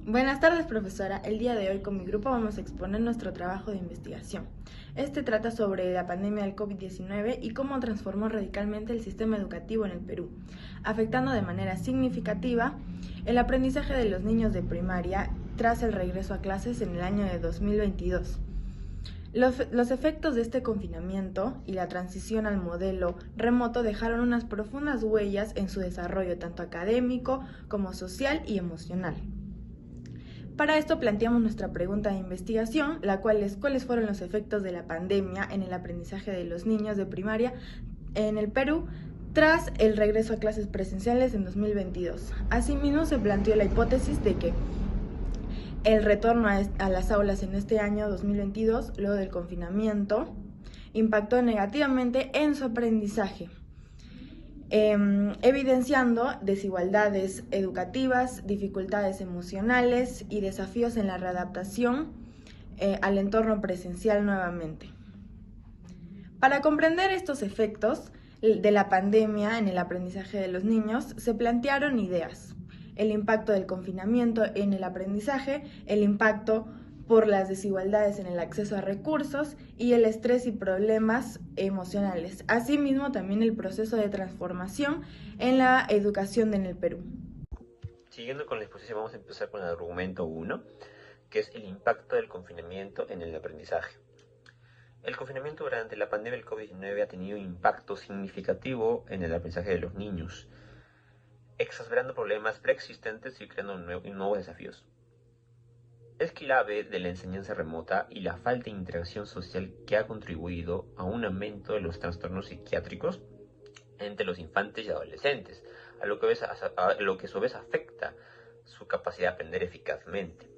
Buenas tardes, profesora. El día de hoy con mi grupo vamos a exponer nuestro trabajo de investigación. Este trata sobre la pandemia del COVID-19 y cómo transformó radicalmente el sistema educativo en el Perú, afectando de manera significativa el aprendizaje de los niños de primaria tras el regreso a clases en el año de 2022. Los efectos de este confinamiento y la transición al modelo remoto dejaron unas profundas huellas en su desarrollo tanto académico como social y emocional. Para esto planteamos nuestra pregunta de investigación, la cual es ¿cuáles fueron los efectos de la pandemia en el aprendizaje de los niños de primaria en el Perú tras el regreso a clases presenciales en 2022? Asimismo, se planteó la hipótesis de que el retorno a las aulas en este año 2022, luego del confinamiento, impactó negativamente en su aprendizaje, evidenciando desigualdades educativas, dificultades emocionales y desafíos en la readaptación al entorno presencial nuevamente. Para comprender estos efectos de la pandemia en el aprendizaje de los niños, se plantearon ideas: el impacto del confinamiento en el aprendizaje, el impacto por las desigualdades en el acceso a recursos y el estrés y problemas emocionales. Asimismo, también el proceso de transformación en la educación en el Perú. Siguiendo con la exposición, vamos a empezar con el argumento 1, que es el impacto del confinamiento en el aprendizaje. El confinamiento durante la pandemia del COVID-19 ha tenido un impacto significativo en el aprendizaje de los niños, exacerbando problemas preexistentes y creando nuevos desafíos. Es clave de la enseñanza remota y la falta de interacción social que ha contribuido a un aumento de los trastornos psiquiátricos entre los infantes y adolescentes, a lo que a su vez afecta su capacidad de aprender eficazmente.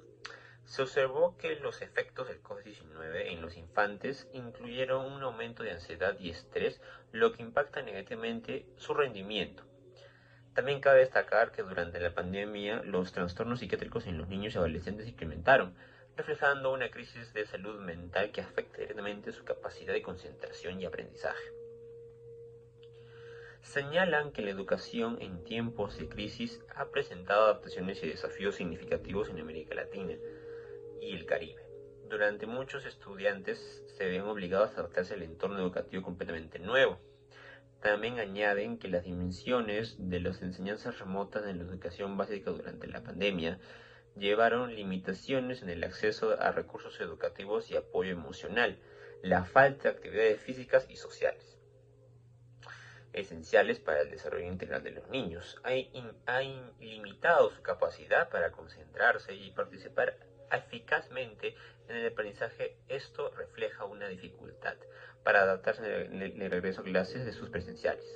Se observó que los efectos del COVID-19 en los infantes incluyeron un aumento de ansiedad y estrés, lo que impacta negativamente su rendimiento. También cabe destacar que durante la pandemia los trastornos psiquiátricos en los niños y adolescentes se incrementaron, reflejando una crisis de salud mental que afecta directamente su capacidad de concentración y aprendizaje. Señalan que la educación en tiempos de crisis ha presentado adaptaciones y desafíos significativos en América Latina y el Caribe. Durante muchos estudiantes se ven obligados a adaptarse al entorno educativo completamente nuevo. También añaden que las dimensiones de las enseñanzas remotas en la educación básica durante la pandemia llevaron limitaciones en el acceso a recursos educativos y apoyo emocional, la falta de actividades físicas y sociales esenciales para el desarrollo integral de los niños. Ha limitado su capacidad para concentrarse y participar eficazmente en el aprendizaje. Esto refleja una dificultad para adaptarse en el regreso a clases de sus presenciales,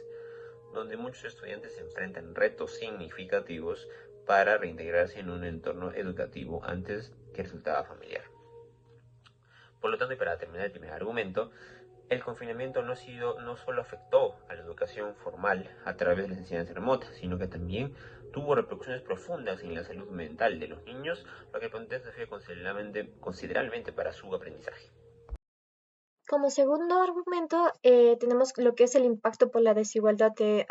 donde muchos estudiantes enfrentan retos significativos para reintegrarse en un entorno educativo antes que resultaba familiar. Por lo tanto, y para terminar el primer argumento, el confinamiento no solo afectó a la educación formal a través de las enseñanzas remotas, sino que también tuvo repercusiones profundas en la salud mental de los niños, lo que plantea desafío considerablemente para su aprendizaje. Como segundo argumento, tenemos lo que es el impacto por la desigualdad de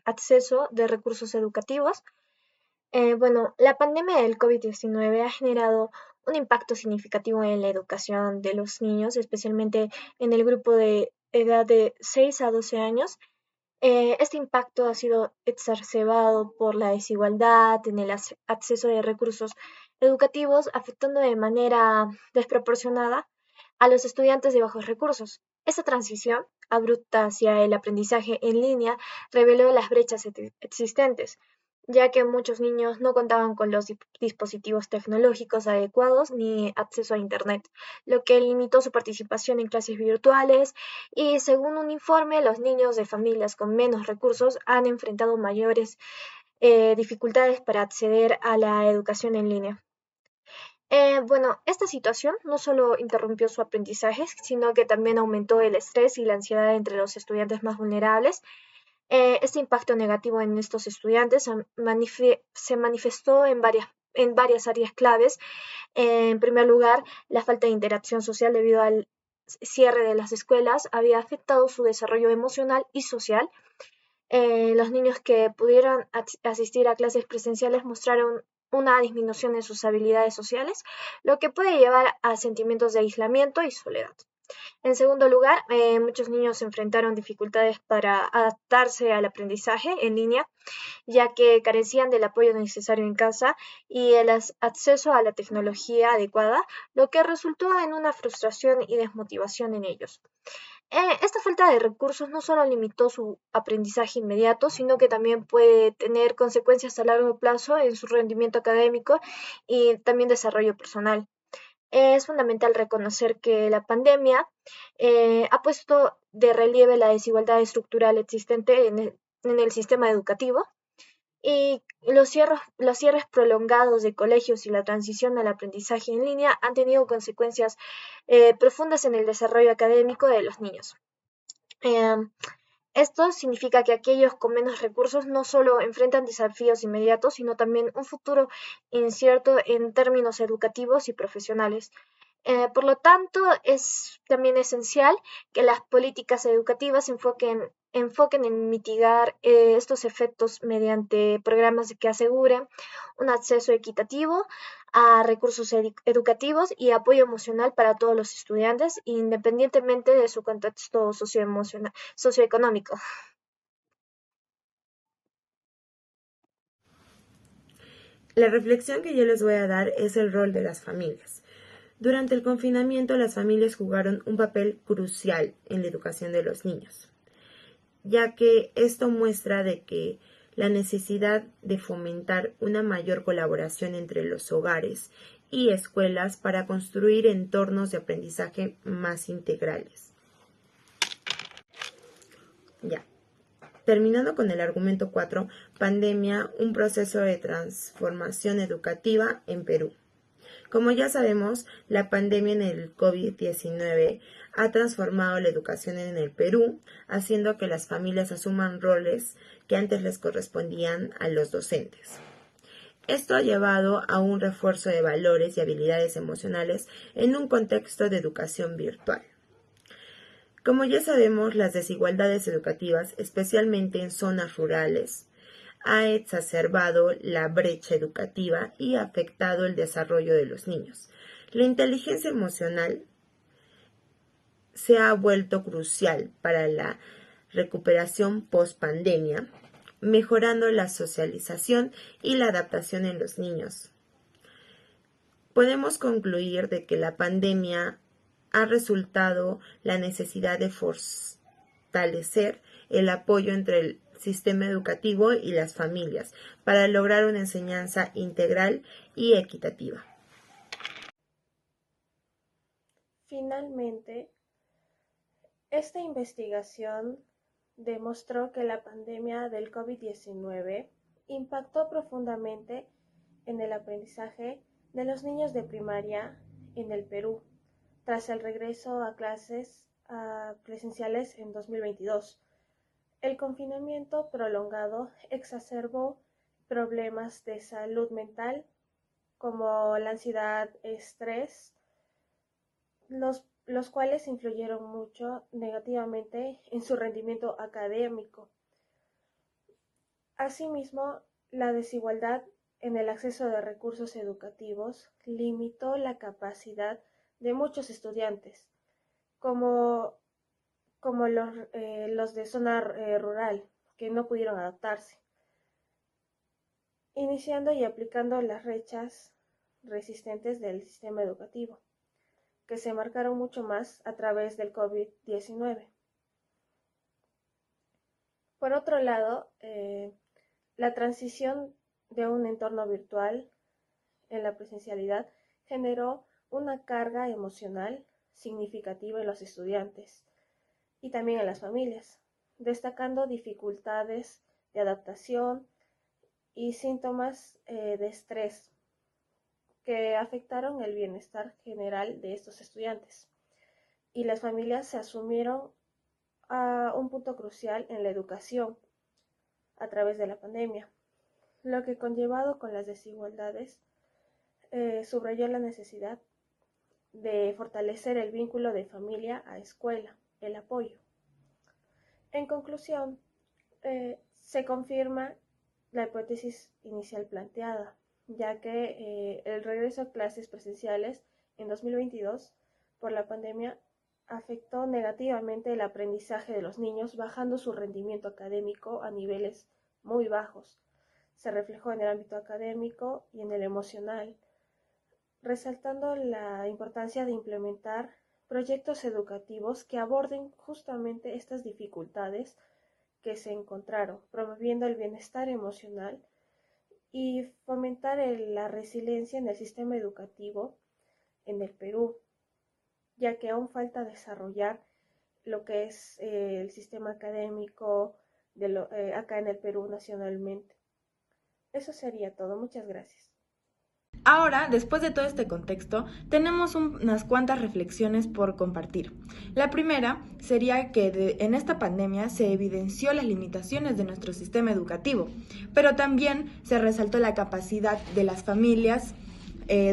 acceso de recursos educativos. Bueno, la pandemia del COVID-19 ha generado un impacto significativo en la educación de los niños, especialmente en el grupo de edad de 6 a 12 años. Este impacto ha sido exacerbado por la desigualdad en el acceso de recursos educativos, afectando de manera desproporcionada a los estudiantes de bajos recursos. Esta transición abrupta hacia el aprendizaje en línea reveló las brechas existentes, ya que muchos niños no contaban con los dispositivos tecnológicos adecuados ni acceso a Internet, lo que limitó su participación en clases virtuales y, según un informe, los niños de familias con menos recursos han enfrentado mayores dificultades para acceder a la educación en línea. Bueno, esta situación no solo interrumpió su aprendizaje, sino que también aumentó el estrés y la ansiedad entre los estudiantes más vulnerables. Este impacto negativo en estos estudiantes se manifestó en varias áreas claves. En primer lugar, la falta de interacción social debido al cierre de las escuelas había afectado su desarrollo emocional y social. Los niños que pudieron asistir a clases presenciales mostraron una disminución en sus habilidades sociales, lo que puede llevar a sentimientos de aislamiento y soledad. En segundo lugar, muchos niños enfrentaron dificultades para adaptarse al aprendizaje en línea, ya que carecían del apoyo necesario en casa y el acceso a la tecnología adecuada, lo que resultó en una frustración y desmotivación en ellos. Esta falta de recursos no solo limitó su aprendizaje inmediato, sino que también puede tener consecuencias a largo plazo en su rendimiento académico y también desarrollo personal. Es fundamental reconocer que la pandemia ha puesto de relieve la desigualdad estructural existente en el sistema educativo y los cierres prolongados de colegios y la transición al aprendizaje en línea han tenido consecuencias profundas en el desarrollo académico de los niños. Em, Esto significa que aquellos con menos recursos no solo enfrentan desafíos inmediatos, sino también un futuro incierto en términos educativos y profesionales. Por lo tanto, es también esencial que las políticas educativas enfoquen en mitigar estos efectos mediante programas que aseguren un acceso equitativo a recursos educativos y apoyo emocional para todos los estudiantes, independientemente de su contexto socioeconómico. La reflexión que yo les voy a dar es el rol de las familias. Durante el confinamiento, las familias jugaron un papel crucial en la educación de los niños, ya que esto muestra de que la necesidad de fomentar una mayor colaboración entre los hogares y escuelas para construir entornos de aprendizaje más integrales. Ya. Terminando con el argumento 4, pandemia, un proceso de transformación educativa en Perú. Como ya sabemos, la pandemia en el COVID-19 ha transformado la educación en el Perú, haciendo que las familias asuman roles que antes les correspondían a los docentes. Esto ha llevado a un refuerzo de valores y habilidades emocionales en un contexto de educación virtual. Como ya sabemos, las desigualdades educativas, especialmente en zonas rurales, ha exacerbado la brecha educativa y ha afectado el desarrollo de los niños. La inteligencia emocional se ha vuelto crucial para la recuperación post-pandemia, mejorando la socialización y la adaptación en los niños. Podemos concluir de que la pandemia ha resultado la necesidad de fortalecer el apoyo entre el sistema educativo y las familias para lograr una enseñanza integral y equitativa. Finalmente, esta investigación demostró que la pandemia del COVID-19 impactó profundamente en el aprendizaje de los niños de primaria en el Perú, tras el regreso a clases presenciales en 2022. El confinamiento prolongado exacerbó problemas de salud mental como la ansiedad, estrés, los cuales influyeron mucho negativamente en su rendimiento académico. Asimismo, la desigualdad en el acceso de recursos educativos limitó la capacidad de muchos estudiantes, como los de zona rural, que no pudieron adaptarse, iniciando y aplicando las brechas resistentes del sistema educativo, que se marcaron mucho más a través del COVID-19. Por otro lado, la transición de un entorno virtual en la presencialidad generó una carga emocional significativa en los estudiantes y también en las familias, destacando dificultades de adaptación y síntomas de estrés que afectaron el bienestar general de estos estudiantes. Y las familias se asumieron a un punto crucial en la educación a través de la pandemia, lo que conllevado con las desigualdades subrayó la necesidad de fortalecer el vínculo de familia a escuela, el apoyo. En conclusión, se confirma la hipótesis inicial planteada, ya que el regreso a clases presenciales en 2022 por la pandemia afectó negativamente el aprendizaje de los niños, bajando su rendimiento académico a niveles muy bajos. Se reflejó en el ámbito académico y en el emocional, resaltando la importancia de implementar proyectos educativos que aborden justamente estas dificultades que se encontraron, promoviendo el bienestar emocional y fomentar la resiliencia en el sistema educativo en el Perú, ya que aún falta desarrollar lo que es el sistema académico acá en el Perú nacionalmente. Eso sería todo. Muchas gracias. Ahora, después de todo este contexto, tenemos unas cuantas reflexiones por compartir. La primera sería que en esta pandemia se evidenció las limitaciones de nuestro sistema educativo, pero también se resaltó la capacidad de las familias,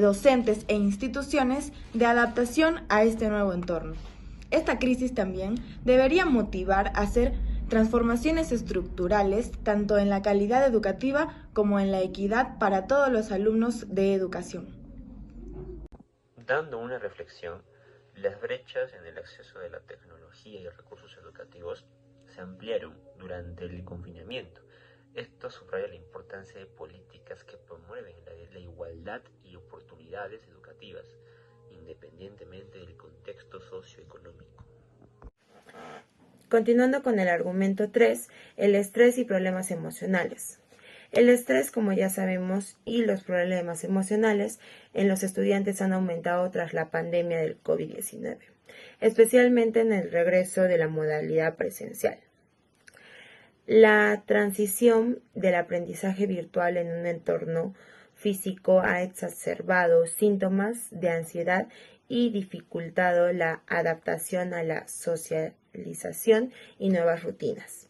docentes e instituciones de adaptación a este nuevo entorno. Esta crisis también debería motivar a hacer transformaciones estructurales tanto en la calidad educativa como en la equidad para todos los alumnos de educación. Dando una reflexión, las brechas en el acceso de la tecnología y recursos educativos se ampliaron durante el confinamiento. Esto subraya la importancia de políticas que promueven la igualdad y oportunidades educativas, independientemente del contexto socioeconómico. Continuando con el argumento 3, el estrés y problemas emocionales. El estrés, como ya sabemos, y los problemas emocionales en los estudiantes han aumentado tras la pandemia del COVID-19, especialmente en el regreso de la modalidad presencial. La transición del aprendizaje virtual en un entorno físico ha exacerbado síntomas de ansiedad y dificultado la adaptación a la socialización y nuevas rutinas.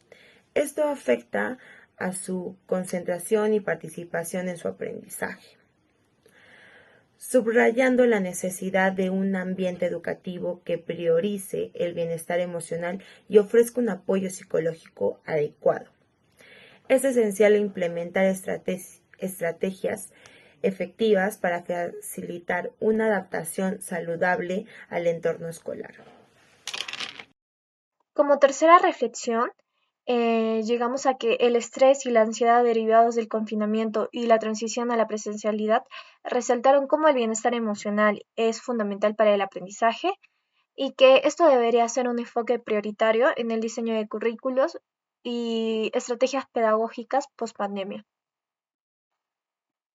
Esto afecta a su concentración y participación en su aprendizaje, subrayando la necesidad de un ambiente educativo que priorice el bienestar emocional y ofrezca un apoyo psicológico adecuado. Es esencial implementar estrategias efectivas para facilitar una adaptación saludable al entorno escolar. Como tercera reflexión, llegamos a que el estrés y la ansiedad derivados del confinamiento y la transición a la presencialidad resaltaron cómo el bienestar emocional es fundamental para el aprendizaje y que esto debería ser un enfoque prioritario en el diseño de currículos y estrategias pedagógicas post-pandemia.